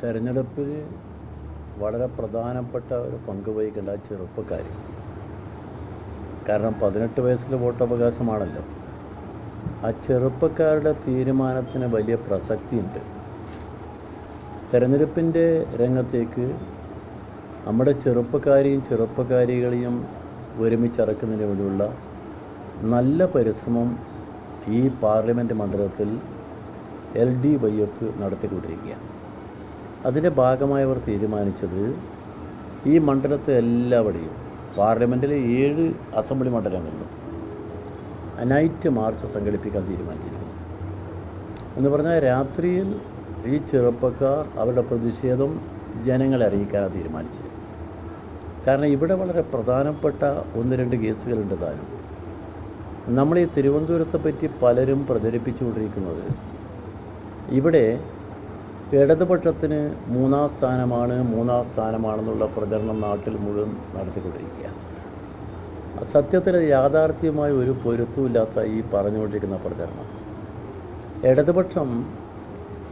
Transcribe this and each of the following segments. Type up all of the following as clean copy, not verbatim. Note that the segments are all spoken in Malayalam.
തെരഞ്ഞെടുപ്പിൽ വളരെ പ്രധാനപ്പെട്ട ഒരു പങ്ക് വഹിക്കേണ്ട ചെറുപ്പക്കാർ. കാരണം 18 വയസ്സിൽ വോട്ടവകാശമാണല്ലോ. ആ ചെറുപ്പക്കാരുടെ തീരുമാനത്തിന് വലിയ പ്രസക്തിയുണ്ട്. തെരഞ്ഞെടുപ്പിൻ്റെ രംഗത്തേക്ക് നമ്മുടെ ചെറുപ്പക്കാരികളെയും ഒരുമിച്ചിറക്കുന്നതിന് വേണ്ടിയുള്ള നല്ല പരിശ്രമം ഈ പാർലമെൻറ്റ് മണ്ഡലത്തിൽ LDYF നടത്തിക്കൊണ്ടിരിക്കുകയാണ്. അതിൻ്റെ ഭാഗമായി അവർ തീരുമാനിച്ചത് ഈ മണ്ഡലത്തെ എല്ലാവിടെയും പാർലമെൻറ്റിലെ 7 അസംബ്ലി മണ്ഡലങ്ങളിലും നൈറ്റ് മാർച്ച് സംഘടിപ്പിക്കാൻ തീരുമാനിച്ചിരിക്കുന്നു. എന്ന് പറഞ്ഞാൽ രാത്രിയിൽ ഈ ചെറുപ്പക്കാർ അവരുടെ പ്രതിഷേധം ജനങ്ങളെ അറിയിക്കാനാണ് തീരുമാനിച്ചത്. കാരണം ഇവിടെ വളരെ പ്രധാനപ്പെട്ട 1-2 കേസുകളുണ്ട് താനും. നമ്മൾ ഈ തിരുവനന്തപുരത്തെ പറ്റി പലരും പ്രചരിപ്പിച്ചുകൊണ്ടിരിക്കുന്നത് ഇവിടെ ഇടതുപക്ഷത്തിന് 3-ാം സ്ഥാനമാണെന്നുള്ള പ്രചരണം നാട്ടിൽ മുഴുവൻ നടത്തിക്കൊണ്ടിരിക്കുക. സത്യത്തിൽ യാഥാർത്ഥ്യമായി ഒരു പൊരുത്തമില്ലാത്ത ഈ പറഞ്ഞുകൊണ്ടിരിക്കുന്ന പ്രചരണം. ഇടതുപക്ഷം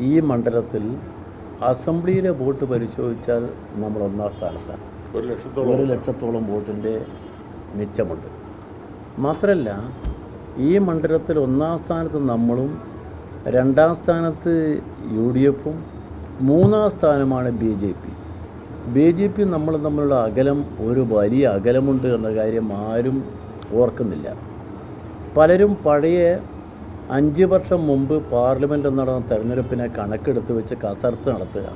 ഈ മണ്ഡലത്തിൽ അസംബ്ലിയിലെ വോട്ട് പരിശോധിച്ചാൽ നമ്മൾ 1-ാം സ്ഥാനത്താണ്. 1 ലക്ഷത്തോളം വോട്ടിൻ്റെ മിച്ചമുണ്ട്. മാത്രമല്ല ഈ മണ്ഡലത്തിൽ 1-ാം സ്ഥാനത്ത് നമ്മളും 2-ാം സ്ഥാനത്ത് UDFും 3-ാം സ്ഥാനമാണ് BJP നമ്മൾ തമ്മിലുള്ള അകലം ഒരു വലിയ അകലമുണ്ട് എന്ന കാര്യം ആരും ഓർക്കുന്നില്ല. പലരും പഴയ 5 വർഷം മുമ്പ് പാർലമെൻറ്റിൽ നടന്ന തെരഞ്ഞെടുപ്പിനെ കണക്കെടുത്ത് വെച്ച് കസർത്ത് നടത്തുക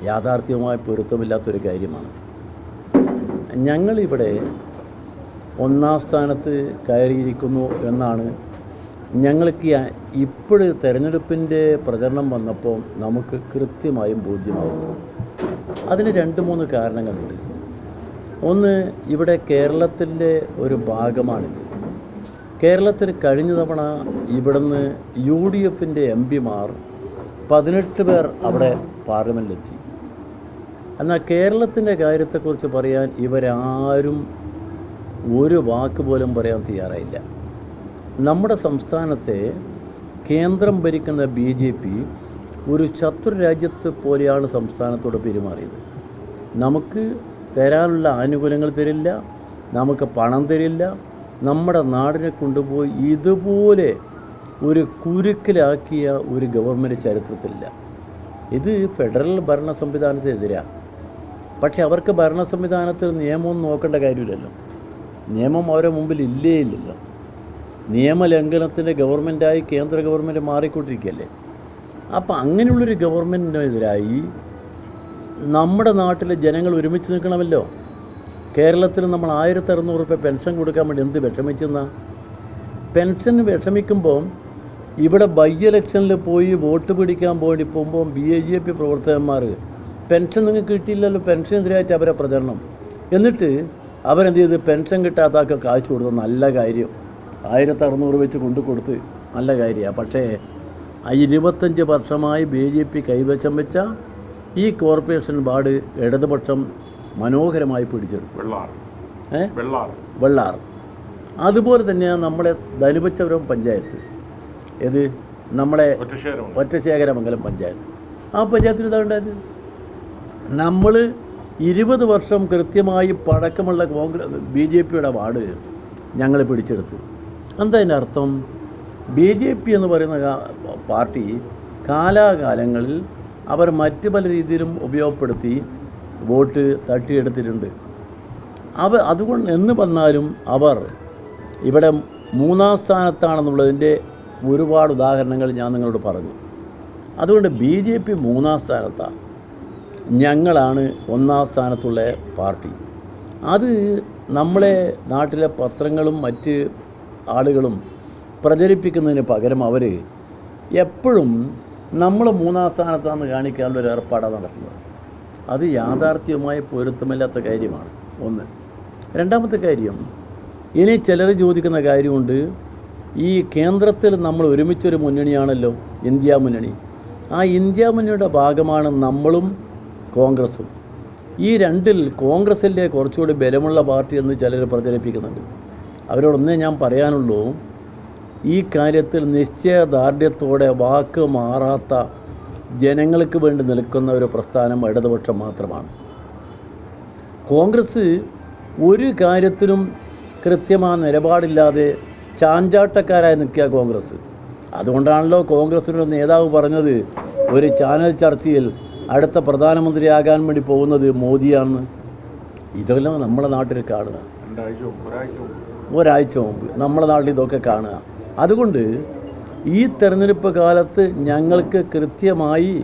യാഥാർത്ഥ്യവുമായി പൊരുത്തമില്ലാത്തൊരു കാര്യമാണ്. ഞങ്ങളിവിടെ 1-ാം സ്ഥാനത്ത് കയറിയിരിക്കുന്നു എന്നാണ് ഞങ്ങൾക്ക് ഇപ്പോൾ തെരഞ്ഞെടുപ്പിൻ്റെ പ്രചരണം വന്നപ്പോൾ നമുക്ക് കൃത്യമായും ബോധ്യമാകുന്നു. അതിന് 2-3 കാരണങ്ങളുണ്ട്. ഒന്ന്, ഇവിടെ കേരളത്തിൻ്റെ ഒരു ഭാഗമാണിത്. കേരളത്തിൽ കഴിഞ്ഞ തവണ ഇവിടുന്ന് UDFൻ്റെ MPമാർ 18 പേർ അവിടെ പാർലമെൻറ്റിലെത്തി. എന്നാൽ കേരളത്തിൻ്റെ കാര്യത്തെക്കുറിച്ച് പറയാൻ ഇവരാരും ഒരു വാക്ക് പോലും പറയാൻ തയ്യാറായില്ല. നമ്മുടെ സംസ്ഥാനത്തെ കേന്ദ്രം ഭരിക്കുന്ന BJP ഒരു ശത്രു രാജ്യത്ത് പോലെയാണ് സംസ്ഥാനത്തോട് പെരുമാറിയത്. നമുക്ക് തരാനുള്ള ആനുകൂല്യങ്ങൾ തരില്ല, നമുക്ക് പണം തരില്ല. നമ്മുടെ നാടിനെ കൊണ്ടുപോയി ഇതുപോലെ ഒരു കുരുക്കിലാക്കിയ ഒരു ഗവൺമെൻറ് ചരിത്രത്തിലില്ല. ഇത് ഫെഡറൽ ഭരണ സംവിധാനത്തിനെതിരാണ്. പക്ഷെ അവർക്ക് ഭരണ സംവിധാനത്തിൽ നിയമമൊന്നും നോക്കേണ്ട കാര്യമില്ലല്ലോ. നിയമം അവരുടെ മുമ്പിൽ ഇല്ലല്ലോ. നിയമലംഘനത്തിൻ്റെ ഗവൺമെൻറ്റായി കേന്ദ്ര ഗവൺമെൻറ് മാറിക്കൊണ്ടിരിക്കുകയല്ലേ. അപ്പം അങ്ങനെയുള്ളൊരു ഗവൺമെൻറ്റിനെതിരായി നമ്മുടെ നാട്ടിലെ ജനങ്ങൾ ഒരുമിച്ച് നിൽക്കണമല്ലോ. കേരളത്തിൽ നമ്മൾ 1600 രൂപ പെൻഷൻ കൊടുക്കാൻ വേണ്ടി എന്ത് വിഷമിച്ചെന്നാ. പെൻഷന് വിഷമിക്കുമ്പം ഇവിടെ ബൈ ഇലക്ഷനിൽ പോയി വോട്ട് പിടിക്കാൻ പോകുമ്പോൾ BJP പ്രവർത്തകന്മാർ പെൻഷൻ നിങ്ങൾക്ക് കിട്ടിയില്ലല്ലോ, പെൻഷനെതിരായിട്ട് അവരെ പ്രചരണം. എന്നിട്ട് അവരെന്ത് ചെയ്ത് പെൻഷൻ കിട്ടാത്തതൊക്കെ കാശ് കൊടുത്തു. നല്ല കാര്യം, 1600 വെച്ച് കൊടുത്ത് നല്ല കാര്യമാണ്. പക്ഷേ 25 വർഷമായി BJP കൈവശം വെച്ച ഈ കോർപ്പറേഷൻ വാർഡ് ഇടതുപക്ഷം മനോഹരമായി പിടിച്ചെടുത്തു. വെള്ളാർ. അതുപോലെ തന്നെയാണ് നമ്മുടെ ധനുപച്ചപുരം പഞ്ചായത്ത്. ഏത് നമ്മളെ ഒറ്റശേഖരമംഗലം പഞ്ചായത്ത്. ആ പഞ്ചായത്തിൽ ഇതാണ്ടായത്. നമ്മൾ 20 വർഷം കൃത്യമായി പഴക്കമുള്ള BJPയുടെ വാർഡ് ഞങ്ങൾ പിടിച്ചെടുത്തു. എന്താ അതിൻ്റെ അർത്ഥം? BJP എന്ന് പറയുന്ന പാർട്ടി കാലാകാലങ്ങളിൽ അവർ മറ്റ് പല രീതിയിലും ഉപയോഗപ്പെടുത്തി വോട്ട് തട്ടിയെടുത്തിട്ടുണ്ട്. അതുകൊണ്ട് എന്ന് വന്നാലും അവർ ഇവിടെ 3-ാം സ്ഥാനത്താണെന്നുള്ളതിൻ്റെ ഒരുപാട് ഉദാഹരണങ്ങൾ ഞാൻ നിങ്ങളോട് പറഞ്ഞു. അതുകൊണ്ട് BJP 3-ാം സ്ഥാനത്താണ്, ഞങ്ങളാണ് 1-ാം സ്ഥാനത്തുള്ള പാർട്ടി. അത് നമ്മളെ നാട്ടിലെ പത്രങ്ങളും മറ്റ് ആളുകളും പ്രചരിപ്പിക്കുന്നതിന് പകരം അവർ എപ്പോഴും നമ്മൾ 3-ാം സ്ഥാനത്താണെന്ന് കാണിക്കാനുള്ളൊരു ഏർപ്പാടാണ് നടത്തുന്നത്. അത് യാഥാർത്ഥ്യവുമായി പൊരുത്തമില്ലാത്ത കാര്യമാണ്. ഒന്ന്. രണ്ടാമത്തെ കാര്യം, ഇനി ചിലർ ചോദിക്കുന്ന കാര്യമുണ്ട്. ഈ കേന്ദ്രത്തിൽ നമ്മൾ ഒരുമിച്ചൊരു മുന്നണിയാണല്ലോ, ഇന്ത്യ മുന്നണി. ആ ഇന്ത്യ മുന്നണിയുടെ ഭാഗമാണ് നമ്മളും കോൺഗ്രസും. ഈ രണ്ടിൽ കോൺഗ്രസിൻ്റെ കുറച്ചുകൂടി ബലമുള്ള പാർട്ടി എന്ന് ചിലർ പ്രചരിപ്പിക്കുന്നുണ്ട്. അവരോടൊന്നേ ഞാൻ പറയാനുള്ളൂ, ഈ കാര്യത്തിൽ നിശ്ചയദാർഢ്യത്തോടെ വാക്ക് മാറാത്ത ജനങ്ങൾക്ക് വേണ്ടി നിൽക്കുന്ന ഒരു പ്രസ്ഥാനം ഇടതുപക്ഷം മാത്രമാണ്. കോൺഗ്രസ് ഒരു കാര്യത്തിലും കൃത്യമായ നിലപാടില്ലാതെ ചാഞ്ചാട്ടക്കാരായി നിൽക്കുക കോൺഗ്രസ്. അതുകൊണ്ടാണല്ലോ കോൺഗ്രസിൻ്റെ നേതാവ് പറഞ്ഞത് ഒരു ചാനൽ ചർച്ചയിൽ അടുത്ത പ്രധാനമന്ത്രിയാകാൻ വേണ്ടി പോകുന്നത് മോദിയാണെന്ന്. ഇതെല്ലാം നമ്മുടെ നാട്ടിൽ കാണുക, ഒരാഴ്ച മുമ്പ് നമ്മുടെ നാട്ടിൽ ഇതൊക്കെ കാണുക. അതുകൊണ്ട് ഈ തെരഞ്ഞെടുപ്പ് കാലത്ത് ഞങ്ങൾക്ക് കൃത്യമായി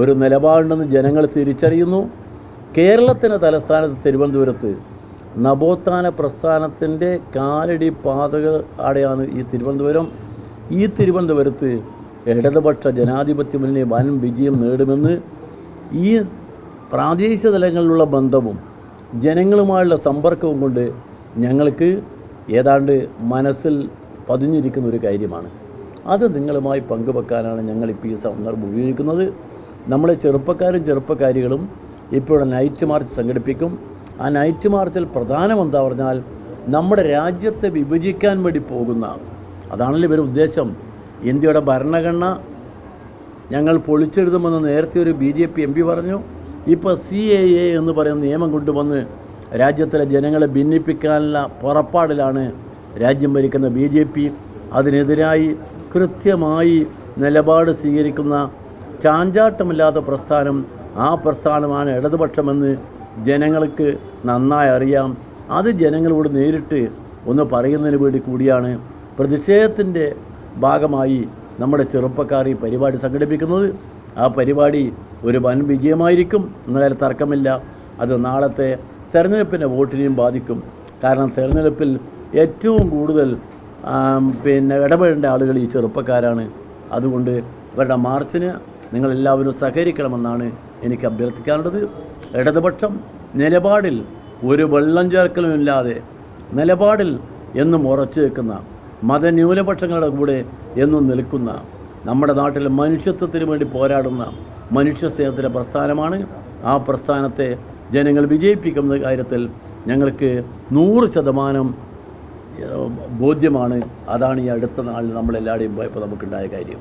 ഒരു നിലപാടുണ്ടെന്ന് ജനങ്ങൾ തിരിച്ചറിയുന്നു. കേരളത്തിൻ്റെ തലസ്ഥാനത്ത് തിരുവനന്തപുരത്ത് നവോത്ഥാന പ്രസ്ഥാനത്തിൻ്റെ കാലടി പാതകൾ ആടെയാണ് ഈ തിരുവനന്തപുരം. ഈ തിരുവനന്തപുരത്ത് ഇടതുപക്ഷ ജനാധിപത്യ മുന്നണി വൻ വിജയം നേടുമെന്ന് ഈ പ്രാദേശിക തലങ്ങളിലുള്ള ബന്ധവും ജനങ്ങളുമായുള്ള സമ്പർക്കവും കൊണ്ട് ഞങ്ങൾക്ക് ഏതാണ്ട് മനസ്സിൽ പതിഞ്ഞിരിക്കുന്ന ഒരു കാര്യമാണ്. അത് നിങ്ങളുമായി പങ്കുവെക്കാനാണ് ഞങ്ങളിപ്പോൾ ഈ സന്ദർഭം ഉപയോഗിക്കുന്നത്. നമ്മളെ ചെറുപ്പക്കാരും ചെറുപ്പക്കാരികളും ഇപ്പോൾ നൈറ്റ് മാർച്ച് സംഘടിപ്പിക്കും. ആ നൈറ്റ് മാർച്ചിൽ പ്രധാനം എന്താ പറഞ്ഞാൽ നമ്മുടെ രാജ്യത്തെ വിഭജിക്കാൻ വേണ്ടി പോകുന്ന, അതാണല്ലോ ഇവരുടെ ഉദ്ദേശം. ഇന്ത്യയുടെ ഭരണഘടന ഞങ്ങൾ പൊളിച്ചെഴുതുമെന്ന് നേരത്തെ ഒരു BJP MP പറഞ്ഞു. ഇപ്പോൾ CAA എന്ന് പറയുന്ന നിയമം കൊണ്ടുവന്ന് രാജ്യത്തിലെ ജനങ്ങളെ ഭിന്നിപ്പിക്കാനുള്ള പുറപ്പാടിലാണ് രാജ്യം ഭരിക്കുന്ന BJP. അതിനെതിരായി കൃത്യമായി നിലപാട് സ്വീകരിക്കുന്ന ചാഞ്ചാട്ടമില്ലാത്ത പ്രസ്ഥാനം, ആ പ്രസ്ഥാനമാണ് ഇടതുപക്ഷമെന്ന് ജനങ്ങൾക്ക് നന്നായി അറിയാം. അത് ജനങ്ങളോട് നേരിട്ട് ഒന്ന് പറയുന്നതിന് വേണ്ടി കൂടിയാണ് പ്രതിഷേധത്തിൻ്റെ ഭാഗമായി നമ്മുടെ ചെറുപ്പക്കാർ ഈ പരിപാടി സംഘടിപ്പിക്കുന്നത്. ആ പരിപാടി ഒരു വൻ വിജയമായിരിക്കും എന്നതിൽ തർക്കമില്ല. അത് നാളത്തെ തെരഞ്ഞെടുപ്പിൻ്റെ വോട്ടിനെയും ബാധിക്കും. കാരണം തെരഞ്ഞെടുപ്പിൽ ഏറ്റവും കൂടുതൽ ഇടപെടേണ്ട ആളുകൾ ഈ ചെറുപ്പക്കാരാണ്. അതുകൊണ്ട് ഇവരുടെ മാർച്ചിന് നിങ്ങളെല്ലാവരും സഹകരിക്കണമെന്നാണ് എനിക്ക് അഭ്യർത്ഥിക്കാനുള്ളത്. ഇടതുപക്ഷം നിലപാടിൽ ഒരു വെള്ളം ചേർക്കലുമില്ലാതെ നിലപാടിൽ എന്നും ഉറച്ചു നിൽക്കുന്ന, മതന്യൂനപക്ഷങ്ങളുടെ കൂടെ എന്നും നിൽക്കുന്ന, നമ്മുടെ നാട്ടിലെ മനുഷ്യത്വത്തിന് വേണ്ടി പോരാടുന്ന മനുഷ്യ സ്നേഹത്തിൻ്റെ പ്രസ്ഥാനമാണ്. ആ പ്രസ്ഥാനത്തെ ജനങ്ങൾ വിജയിപ്പിക്കുന്ന കാര്യത്തിൽ ഞങ്ങൾക്ക് 100% ബോധ്യമാണ്. അതാണ് ഈ അടുത്ത നാളിൽ നമ്മളെല്ലാവരുടെയും പോയപ്പോൾ നമുക്കുണ്ടായ കാര്യം.